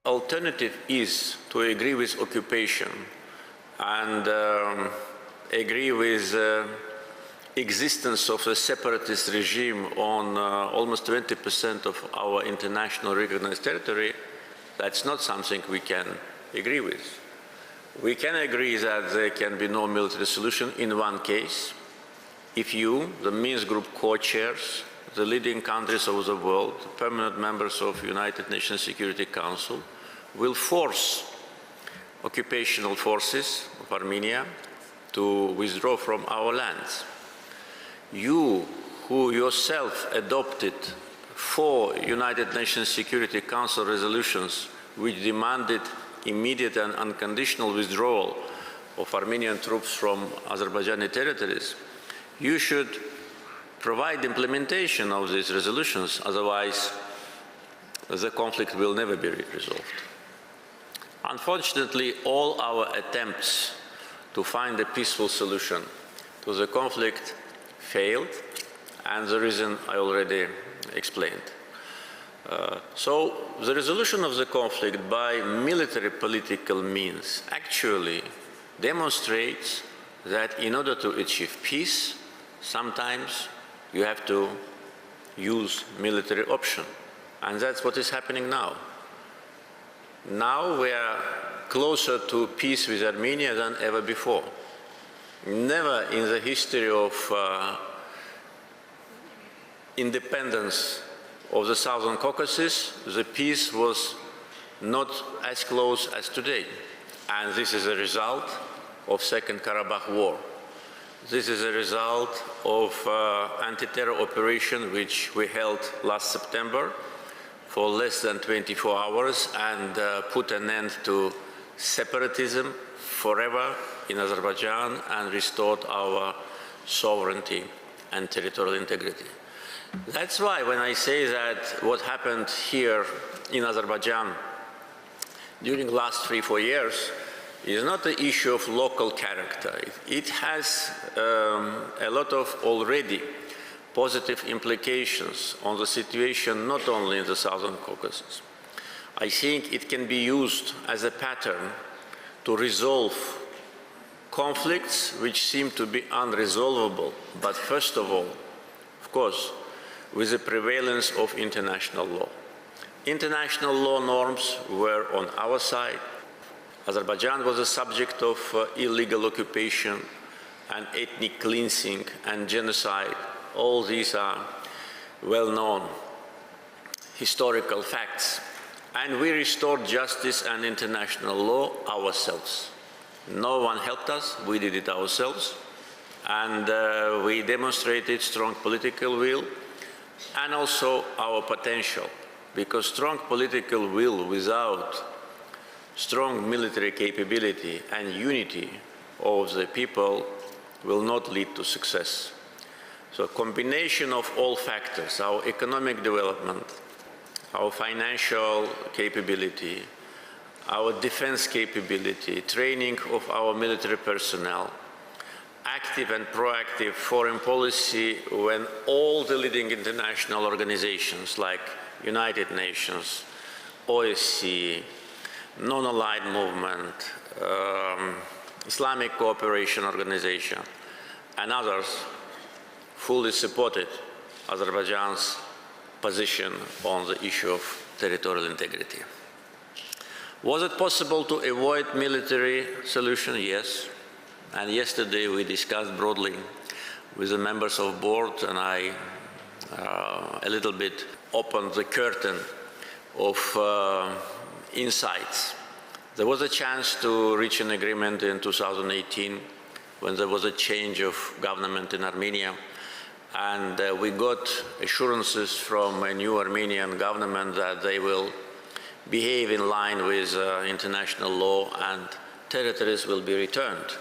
alternative is to agree with occupation and agree with existence of a separatist regime on almost 20% of our international recognized territory, that's not something we can agree with. We can agree that there can be no military solution in one case, if you, the Minsk Group co-chairs, the leading countries of the world, permanent members of United Nations Security Council, will force occupational forces of Armenia to withdraw from our lands. You, who yourself adopted 4 United Nations Security Council resolutions which demanded immediate and unconditional withdrawal of Armenian troops from Azerbaijani territories, you should provide implementation of these resolutions, otherwise the conflict will never be resolved. Unfortunately, all our attempts to find a peaceful solution to the conflict failed, and the reason I already explained. So the resolution of the conflict by military political means actually demonstrates that in order to achieve peace, sometimes you have to use military option. And that's what is happening now. Now we are closer to peace with Armenia than ever before. Never in the history of independence of the Southern Caucasus, the peace was not as close as today. And this is a result of Second Karabakh War. This is a result of anti-terror operation which we held last September for less than 24 hours and put an end to separatism forever in Azerbaijan and restored our sovereignty and territorial integrity. That's why when I say that what happened here in Azerbaijan during the last 3-4 years is not an issue of local character. It has a lot of already positive implications on the situation not only in the Southern Caucasus. I think it can be used as a pattern to resolve conflicts which seem to be unresolvable, but first of all, of course, with the prevalence of international law. International law norms were on our side. Azerbaijan was a subject of illegal occupation and ethnic cleansing and genocide. All these are well-known historical facts. And we restored justice and international law ourselves. No one helped us, we did it ourselves. And we demonstrated strong political will and also our potential, because strong political will without strong military capability and unity of the people will not lead to success. So a combination of all factors, our economic development, our financial capability, our defense capability, training of our military personnel, active and proactive foreign policy when all the leading international organizations like United Nations, OSCE, Non-Aligned Movement, Islamic Cooperation Organization, and others fully supported Azerbaijan's position on the issue of territorial integrity. Was it possible to avoid military solution? Yes. And yesterday we discussed broadly with the members of board, and I a little bit opened the curtain of insights. There was a chance to reach an agreement in 2018 when there was a change of government in Armenia, and we got assurances from a new Armenian government that they will behave in line with international law and territories will be returned.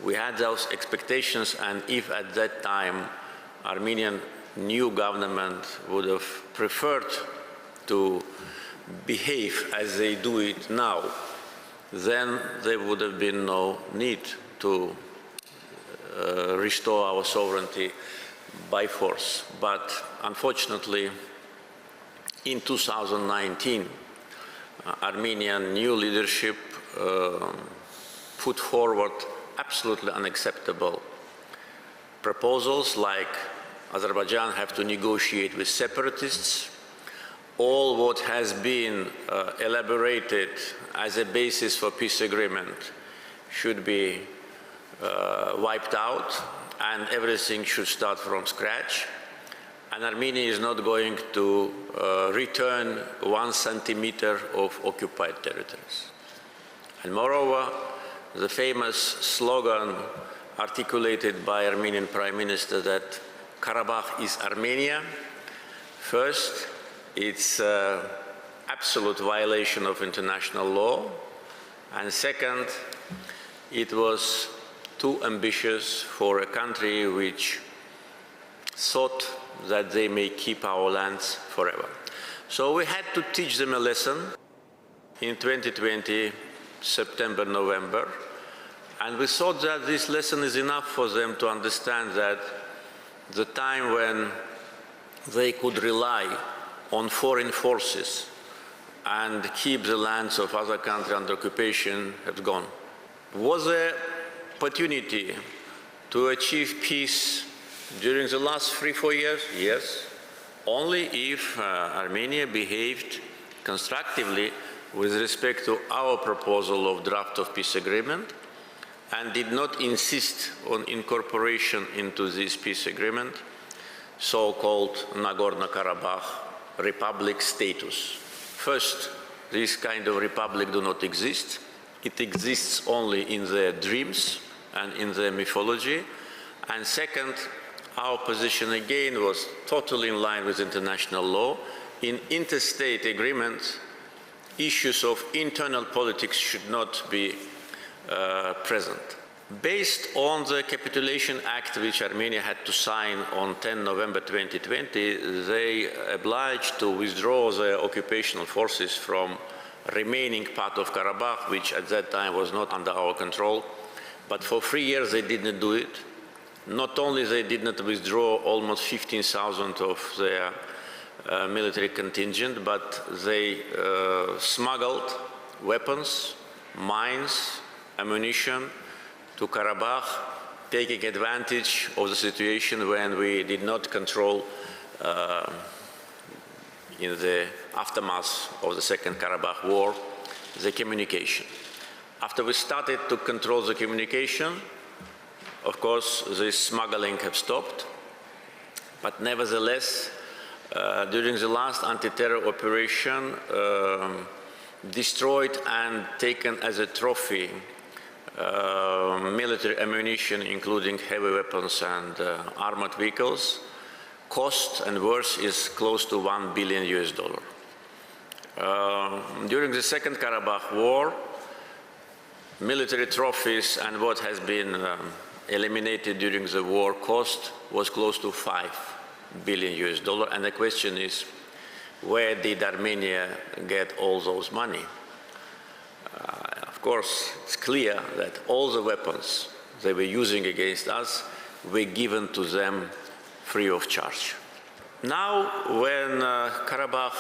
We had those expectations, and if at that time Armenian new government would have preferred to behave as they do it now, then there would have been no need to restore our sovereignty by force. But unfortunately, in 2019, Armenian new leadership put forward absolutely unacceptable proposals like Azerbaijan have to negotiate with separatists. All what has been elaborated as a basis for peace agreement should be wiped out, and everything should start from scratch. And Armenia is not going to return 1 centimeter of occupied territories. And moreover, the famous slogan articulated by Armenian Prime Minister that Karabakh is Armenia, first, it's absolute violation of international law, and second, it was too ambitious for a country which thought that they may keep our lands forever. So we had to teach them a lesson in 2020, September, November, and we thought that this lesson is enough for them to understand that the time when they could rely on foreign forces and keep the lands of other countries under occupation has gone. Was there opportunity to achieve peace during the last 3-4 years? Yes, only if Armenia behaved constructively with respect to our proposal of draft of peace agreement and did not insist on incorporation into this peace agreement so-called Nagorno-Karabakh Republic status. First, this kind of republic do not exist. It exists only in their dreams and in their mythology. And second, our position again was totally in line with international law. In interstate agreements, issues of internal politics should not be present. Based on the Capitulation Act, which Armenia had to sign on 10 November 2020, they obliged to withdraw their occupational forces from remaining part of Karabakh, which at that time was not under our control. But for 3 years they did not do it. Not only they did not withdraw almost 15,000 of their military contingent, but they smuggled weapons, mines, ammunition to Karabakh, taking advantage of the situation when we did not control in the aftermath of the Second Karabakh War, the communication. After we started to control the communication, of course, the smuggling have stopped, but nevertheless, during the last anti-terror operation, destroyed and taken as a trophy military ammunition, including heavy weapons and armored vehicles. Cost and worth is close to $1 billion. During the Second Karabakh War, military trophies and what has been eliminated during the war cost was close to $5 billion. And the question is, where did Armenia get all those money? Of course, it's clear that all the weapons they were using against us were given to them free of charge. Now, when Karabakh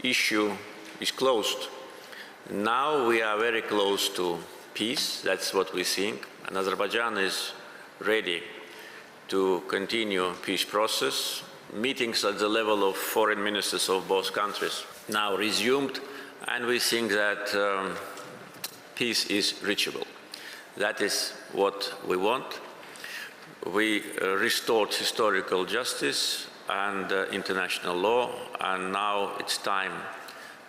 issue is closed, now we are very close to peace. That's what we think. And Azerbaijan is ready to continue peace process. Meetings at the level of foreign ministers of both countries now resumed, and we think that peace is reachable. That is what we want. We restored historical justice and international law, and now it's time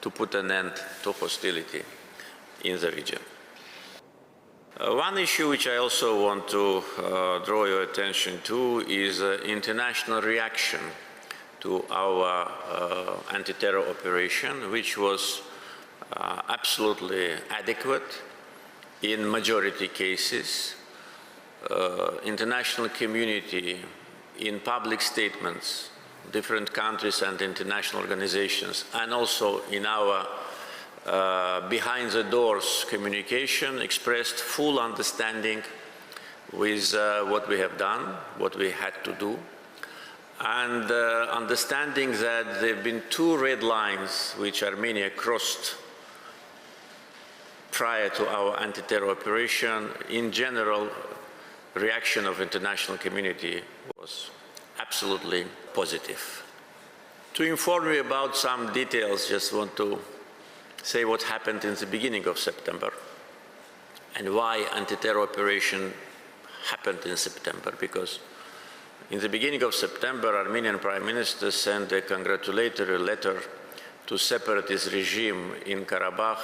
to put an end to hostility in the region. One issue which I also want to draw your attention to is international reaction to our anti-terror operation, which was absolutely adequate in majority cases. International community in public statements, different countries and international organizations, and also in our behind the doors communication expressed full understanding with what we have done, what we had to do, and understanding that there have been two red lines which Armenia crossed prior to our anti-terror operation, in general, reaction of international community was absolutely positive. To inform you about some details, just want to say what happened in the beginning of September and why anti-terror operation happened in September, because in the beginning of September, Armenian Prime Minister sent a congratulatory letter to separatist regime in Karabakh,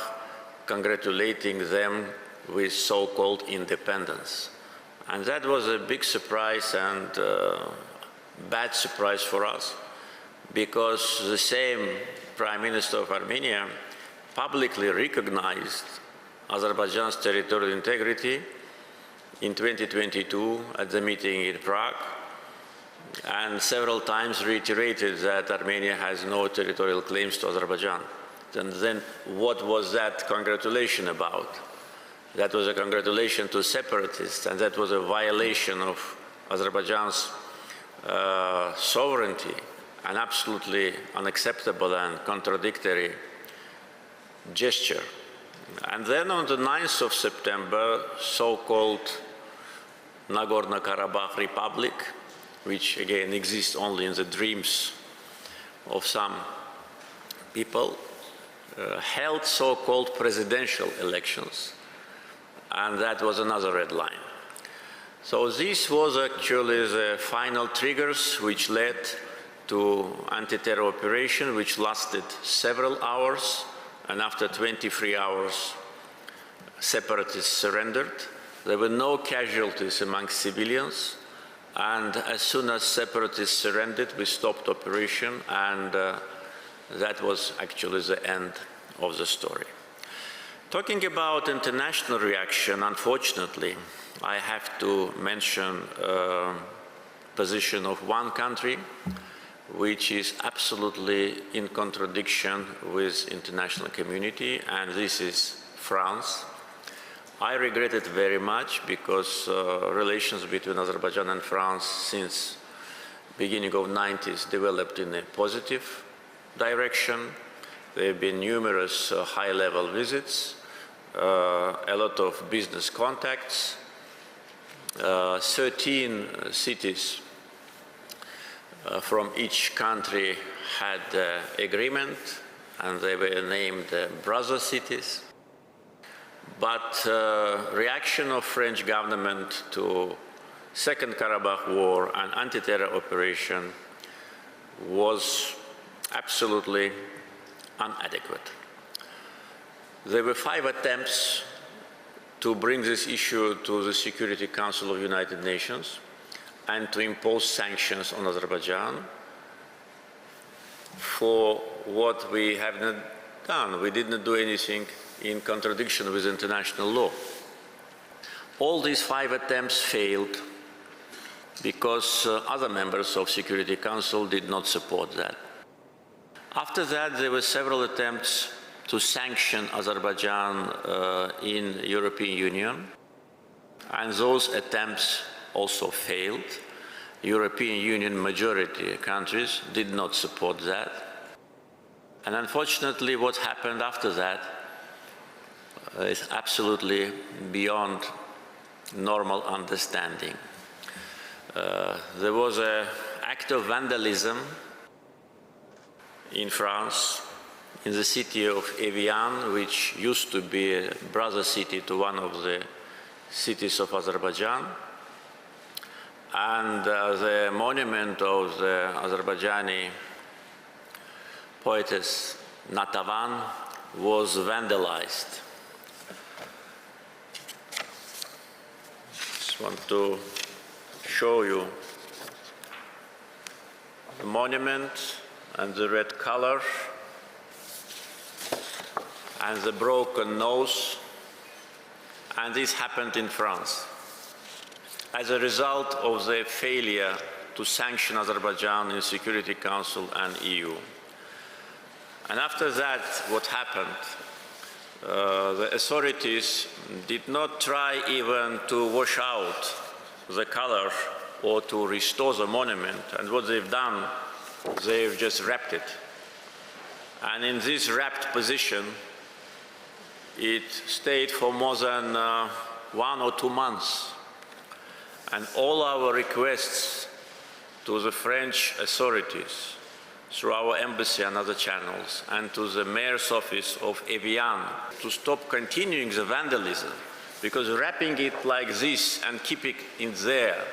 congratulating them with so-called independence. And that was a big surprise and bad surprise for us, because the same Prime Minister of Armenia publicly recognized Azerbaijan's territorial integrity in 2022 at the meeting in Prague, and several times reiterated that Armenia has no territorial claims to Azerbaijan. And then what was that congratulation about? That was a congratulation to separatists, and that was a violation of Azerbaijan's sovereignty, an absolutely unacceptable and contradictory gesture. And then on the 9th of September, so-called Nagorno-Karabakh Republic, which again exists only in the dreams of some people, held so-called presidential elections, and that was another red line. So this was actually the final triggers which led to anti-terror operation, which lasted several hours, and after 23 hours, separatists surrendered. There were no casualties among civilians, and as soon as separatists surrendered, we stopped operation, and that was actually the end of the story. Talking about international reaction, unfortunately, I have to mention position of one country, which is absolutely in contradiction with international community, and this is France. I regret it very much, because relations between Azerbaijan and France since beginning of 90s developed in a positive direction. There have been numerous high-level visits, a lot of business contacts. 13 cities from each country had agreement, and they were named brother cities. But reaction of French government to Second Karabakh War and anti-terror operation was absolutely inadequate. There were 5 attempts to bring this issue to the Security Council of the United Nations and to impose sanctions on Azerbaijan for what we have not done. We did not do anything in contradiction with international law. All these 5 attempts failed because other members of Security Council did not support that. After that, there were several attempts to sanction Azerbaijan in European Union, and those attempts also failed. European Union majority countries did not support that. And unfortunately, what happened after that is absolutely beyond normal understanding. There was an act of vandalism in France, in the city of Evian, which used to be a brother city to one of the cities of Azerbaijan. And the monument of the Azerbaijani poetess Natavan was vandalized. Just want to show you the monument and the red color and the broken nose, and this happened in France as a result of the failure to sanction Azerbaijan in Security Council and EU. And after that, what happened? The authorities did not try even to wash out the color or to restore the monument, and what they've done, they've just wrapped it. And in this wrapped position, It stayed for more than 1 or 2 months. And all our requests to the French authorities through our embassy and other channels, and to the mayor's office of Evian to stop continuing the vandalism, because wrapping it like this and keeping it there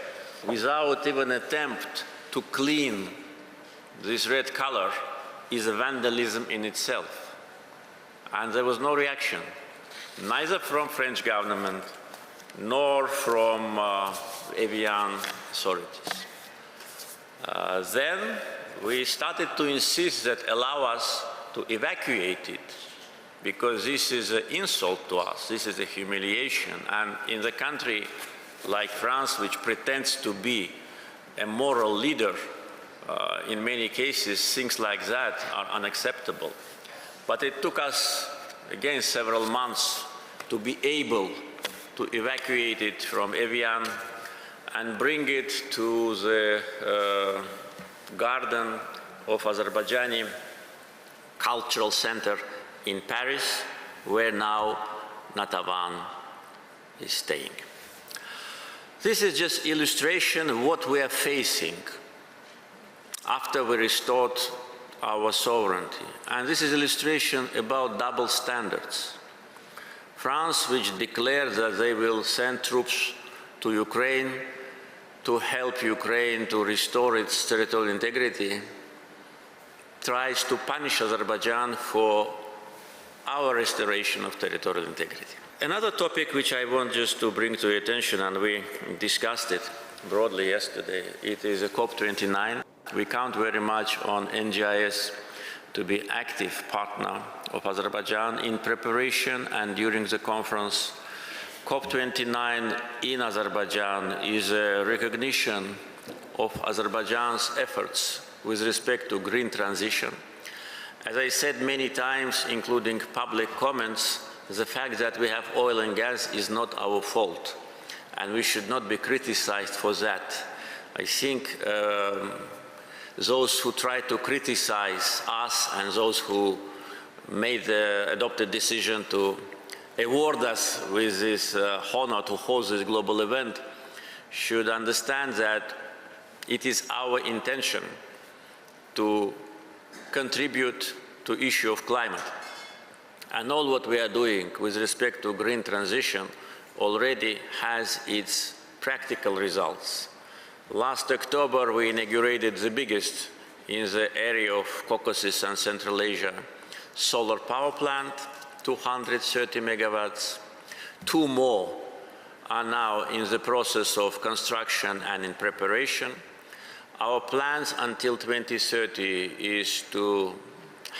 without even attempt to clean this red color is a vandalism in itself. And there was no reaction, neither from French government nor from Evian authorities. Then we started to insist that allow us to evacuate it, because this is an insult to us, this is a humiliation. And in the country like France, which pretends to be a moral leader, in many cases, things like that are unacceptable. But it took us, again, several months to be able to evacuate it from Evian and bring it to the garden of Azerbaijani Cultural Center in Paris, where now Natavan is staying. This is just illustration of what we are facing after we restored our sovereignty. And this is illustration about double standards. France, which declared that they will send troops to Ukraine to help Ukraine to restore its territorial integrity, tries to punish Azerbaijan for our restoration of territorial integrity. Another topic which I want just to bring to your attention, and we discussed it broadly yesterday, it is a COP29. We count very much on NGIS to be active partner of Azerbaijan in preparation and during the conference. COP29 in Azerbaijan is a recognition of Azerbaijan's efforts with respect to green transition. As I said many times, including public comments, the fact that we have oil and gas is not our fault, and we should not be criticized for that. I think those who try to criticize us and those who made the adopted decision to award us with this honor to host this global event should understand that it is our intention to contribute to the issue of climate. And all what we are doing with respect to green transition already has its practical results. Last October, we inaugurated the biggest in the area of Caucasus and Central Asia solar power plant, 230 megawatts. 2 more are now in the process of construction and in preparation. Our plans until 2030 is to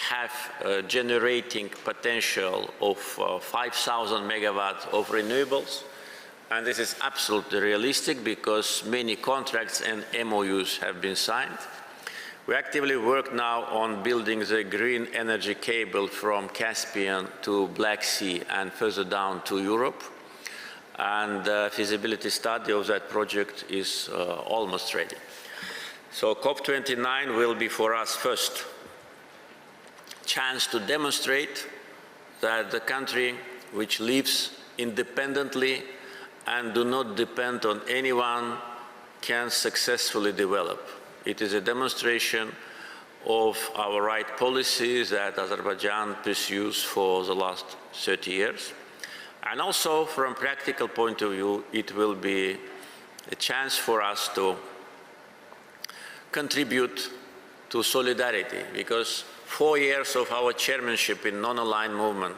have a generating potential of 5,000 megawatts of renewables. And this is absolutely realistic because many contracts and MOUs have been signed. We actively work now on building the green energy cable from Caspian to Black Sea and further down to Europe. And the feasibility study of that project is almost ready. So COP29 will be for us first chance to demonstrate that the country which lives independently and do not depend on anyone can successfully develop. It is a demonstration of our right policies that Azerbaijan pursues for the last 30 years. And also, from a practical point of view, it will be a chance for us to contribute to solidarity, because 4 years of our chairmanship in non-aligned movement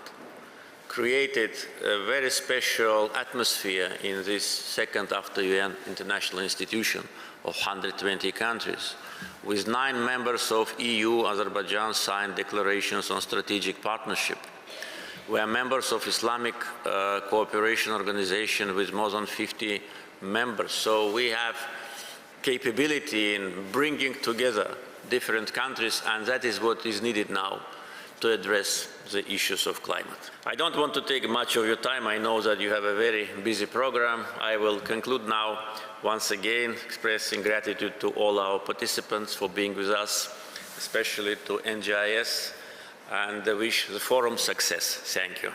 created a very special atmosphere in this second after UN international institution of 120 countries. With 9 members of EU, Azerbaijan signed declarations on strategic partnership. We are members of Islamic Cooperation Organization with more than 50 members. So we have capability in bringing together different countries, and that is what is needed now to address the issues of climate. I don't want to take much of your time. I know that you have a very busy program. I will conclude now, once again, expressing gratitude to all our participants for being with us, especially to NGIS, and wish the forum success. Thank you.